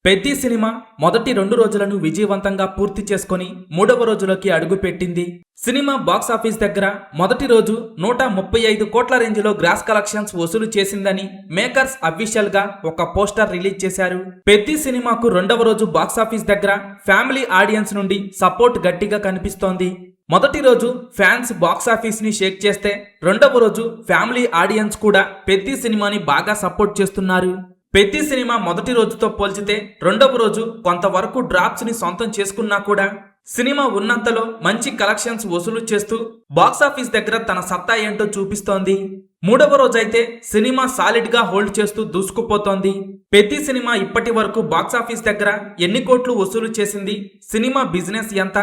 Peddi cinema మొదటి 2 రోజులను విజయవంతంగా పూర్తి చేసుకొని 3వ రోజులోకి అడుగుపెట్టింది. సినిమా బాక్సాఫీస్ దగ్గర మొదటి రోజు 135 కోట్ల రేంజ్లో గ్రాస్ కలెక్షన్స్ వసూలు చేసిందని మేకర్స్ అఫీషియల్ గా ఒక పోస్టర్ రిలీజ్ చేశారు. పెద్ది సినిమాకు 2వ రోజు బాక్సాఫీస్ దగ్గర ఫ్యామిలీ ఆడియన్స్ నుండి సపోర్ట్ గట్టిగా కనిపిస్తోంది. మొదటి రోజు ఫ్యాన్స్ బాక్సాఫీస్ ని షేక్ చేస్తే 2వ రోజు ఫ్యామిలీ ఆడియన్స్ కూడా పెద్ది సినిమాని బాగా సపోర్ట్ చేస్తున్నారు. పెద్ది సినిమా మొదటి రోజుతో పోల్చితే 2వ రోజు కొంతవరకు డ్రాప్స్ ని సొంతం చేసుకున్నా కూడా సినిమా ఉన్నంతలో మంచి కలెక్షన్స్ వసూలు చేస్తూ బాక్సాఫీస్ దగ్గర తన సత్తా ఏంటో చూపిస్తోంది. 3వ రోజైతే సినిమా సాలిడ్ గా హోల్డ్ చేస్తూ దూసుకుపోతోంది. పెద్ది సినిమా ఇప్పటి వరకు బాక్సాఫీస్ దగ్గర ఎన్ని కోట్లు వసూలు చేసింది, సినిమా బిజినెస్ ఎంత,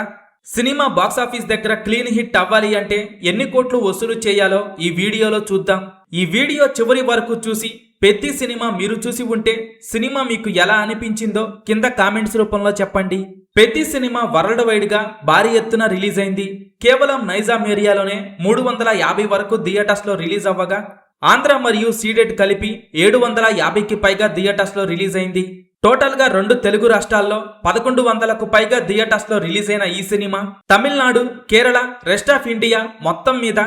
సినిమా బాక్సాఫీస్ దగ్గర క్లీన్ హిట్ అవ్వాలి అంటే ఎన్ని కోట్లు వసూలు చేయాలో ఈ వీడియోలో చూద్దాం. ఈ వీడియో చివరి వరకు చూసి పెద్ది సినిమా మీరు చూసి ఉంటే సినిమా మీకు ఎలా అనిపించిందో కింద కామెంట్స్ రూపంలో చెప్పండి. పెద్ది సినిమా వరల్డ్ వైడ్ గా భారీ ఎత్తున రిలీజ్ అయింది. కేవలం నైజాం ఏరియాలోనే 350 వరకు థియేటర్స్ లో రిలీజ్ అవ్వగా ఆంధ్ర మరియు సీడెడ్ కలిపి 750కి పైగా థియేటర్స్ లో రిలీజ్ అయింది. టోటల్ గా 2 తెలుగు రాష్ట్రాల్లో 1100కు పైగా థియేటర్స్ లో రిలీజ్ అయిన ఈ cinema Tamil Nadu, Kerala, rest of India మొత్తం మీద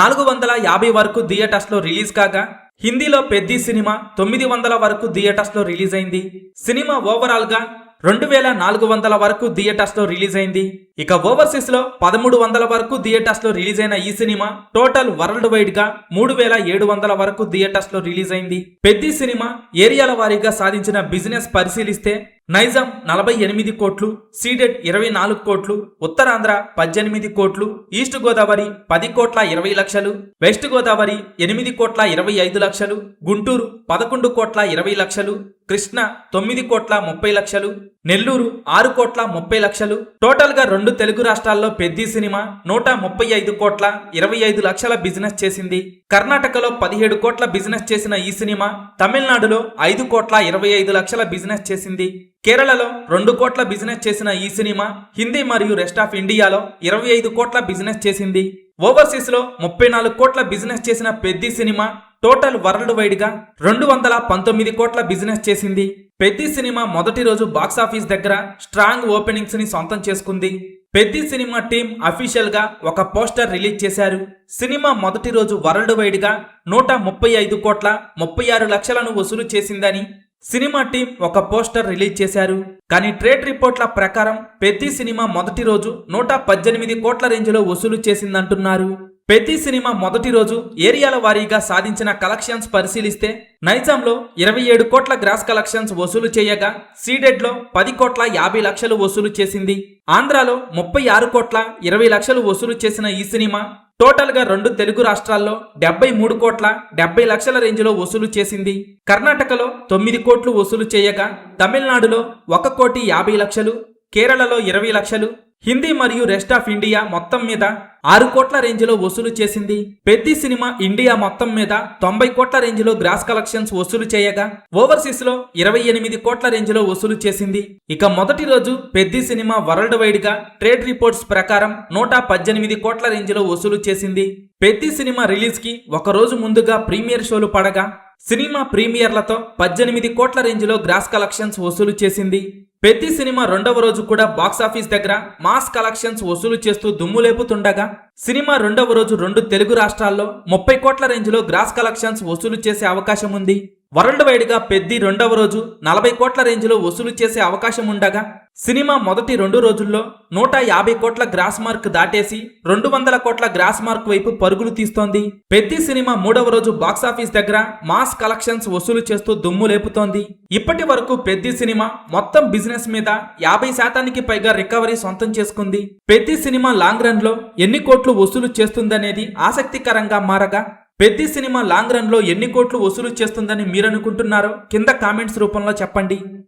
450 వరకు థియేటర్స్ లో రిలీజ్ కాగా హిందీలో పెద్ది సినిమా 900 వరకు థియేటర్స్ లో రిలీజ్ అయింది. సినిమా ఓవరాల్ గా 2400 వరకు థియేటర్స్ లో రిలీజ్ అయింది. ఇక ఓవర్సీస్ లో 1300 వరకు థియేటర్స్ లో రిలీజ్ అయిన ఈ సినిమా టోటల్ వరల్డ్ వైడ్ గా 3700 వరకు థియేటర్స్ లో రిలీజ్ అయింది. పెద్ది సినిమా ఏరియాల వారీగా సాధించిన బిజినెస్ పరిశీలిస్తే నైజాం 48 కోట్లు, సీడెడ్ 24 కోట్లు, ఉత్తరాంధ్ర 18 కోట్లు, ఈస్ట్ గోదావరి 10 కోట్ల 20 లక్షలు, వెస్ట్ గోదావరి 8 కోట్ల 25 లక్షలు, గుంటూరు 11 కోట్ల 20 లక్షలు, కృష్ణ 9 కోట్ల 30 లక్షలు, నెల్లూరు 6 కోట్ల 30 లక్షలు. టోటల్ గా 2 తెలుగు రాష్ట్రాల్లో పెద్ది సినిమా 135 కోట్ల 25 లక్షల బిజినెస్ చేసింది. కర్ణాటకలో 17 కోట్ల బిజినెస్ చేసిన ఈ సినిమా తమిళనాడులో 5 కోట్ల 25 లక్షల బిజినెస్ చేసింది. కేరళలో 2 కోట్ల బిజినెస్ చేసిన ఈ సినిమా హిందీ మరియు రెస్ట్ ఆఫ్ ఇండియాలో 25 కోట్ల బిజినెస్ చేసింది. ఓవర్సీస్ లో 34 కోట్ల బిజినెస్ చేసిన Peddi cinema total world wide గా 219 కోట్ల బిజినెస్ చేసింది. పెద్ది సినిమా మొదటి రోజు బాక్సాఫీస్ దగ్గర స్ట్రాంగ్ ఓపెనింగ్స్ ని సొంతం చేసుకుంది. పెద్ది సినిమా టీం అఫీషియల్ గా ఒక పోస్టర్ రిలీజ్ చేశారు. సినిమా మొదటి రోజు వరల్డ్ వైడ్ గా 135 కోట్ల 36 లక్షలను వసూలు చేసిందని సినిమా టీం ఒక పోస్టర్ రిలీజ్ చేశారు. కానీ ట్రేడ్ రిపోర్ట్ల ప్రకారం పెద్ది సినిమా మొదటి రోజు 118 కోట్ల రేంజ్లో వసూలు చేసిందంటున్నారు. పెద్ది సినిమా మొదటి రోజు ఏరియాల వారీగా సాధించిన కలెక్షన్స్ పరిశీలిస్తే నైజాంలో 27 కోట్ల గ్రాస్ కలెక్షన్స్ వసూలు చేయగా సీడెడ్ లో 10 కోట్ల 50 లక్షలు వసూలు చేసింది. ఆంధ్రాలో 36 కోట్ల 20 లక్షలు వసూలు చేసిన ఈ సినిమా టోటల్ గా 2 తెలుగు రాష్ట్రాల్లో 73 కోట్ల 70 లక్షల రేంజ్లో వసూలు చేసింది. కర్ణాటకలో 9 కోట్లు వసూలు చేయగా తమిళనాడులో 1 కోటి 50 లక్షలు, కేరళలో 20 లక్షలు, హిందీ మరియు రెస్ట్ ఆఫ్ ఇండియా మొత్తం మీద 6 కోట్ల రేంజ్లో వసూలు చేసింది. పెద్ది సినిమా ఇండియా మొత్తం మీద 90 కోట్ల రేంజ్లో గ్రాస్ కలెక్షన్స్ వసూలు చేయగా ఓవర్సీస్ లో 28 కోట్ల రేంజ్లో వసూలు చేసింది. ఇక మొదటి రోజు పెద్ది సినిమా వరల్డ్ వైడ్ గా ట్రేడ్ రిపోర్ట్స్ ప్రకారం 118 కోట్ల రేంజ్లో వసూలు చేసింది. పెద్ది సినిమా రిలీజ్ కి ఒక రోజు ముందుగా ప్రీమియర్ షోలు పడగా సినిమా ప్రీమియర్లతో 18 కోట్ల రేంజ్లో గ్రాస్ కలెక్షన్స్ వసూలు చేసింది. పెద్ది సినిమా 2వ రోజు కూడా బాక్సాఫీస్ దగ్గర మాస్ కలెక్షన్స్ వసూలు చేస్తూ దుమ్ము లేపుతుండగా సినిమా 2వ రోజు 2 తెలుగు రాష్ట్రాల్లో 30 కోట్ల రేంజ్లో గ్రాస్ కలెక్షన్స్ వసూలు చేసే అవకాశం ఉంది. వరల్డ్ వైడ్ గా పెద్ది 2వ రోజు 40 కోట్ల రేంజ్లో వసూలు చేసే అవకాశం ఉండగా సినిమా మొదటి 2 రోజుల్లో 150 కోట్ల గ్రాస్ మార్క్ దాటేసి 200 కోట్ల గ్రాస్ మార్క్ వైపు పరుగులు తీస్తోంది. పెద్ది సినిమా 3వ రోజు బాక్సాఫీస్ దగ్గర మాస్ కలెక్షన్స్ వసూలు చేస్తూ దుమ్ము లేపుతోంది. ఇప్పటి వరకు పెద్ది సినిమా మొత్తం బిజినెస్ మీద 50% పైగా రికవరీ సొంతం చేసుకుంది. పెద్ది సినిమా లాంగ్ రన్ లో ఎన్ని కోట్లు వసూలు చేస్తుందనేది ఆసక్తికరంగా మారగా పెద్ది సినిమా లాంగ్ రన్ లో ఎన్ని కోట్లు వసూలు చేస్తుందని మీరనుకుంటున్నారో కింద కామెంట్స్ రూపంలో చెప్పండి.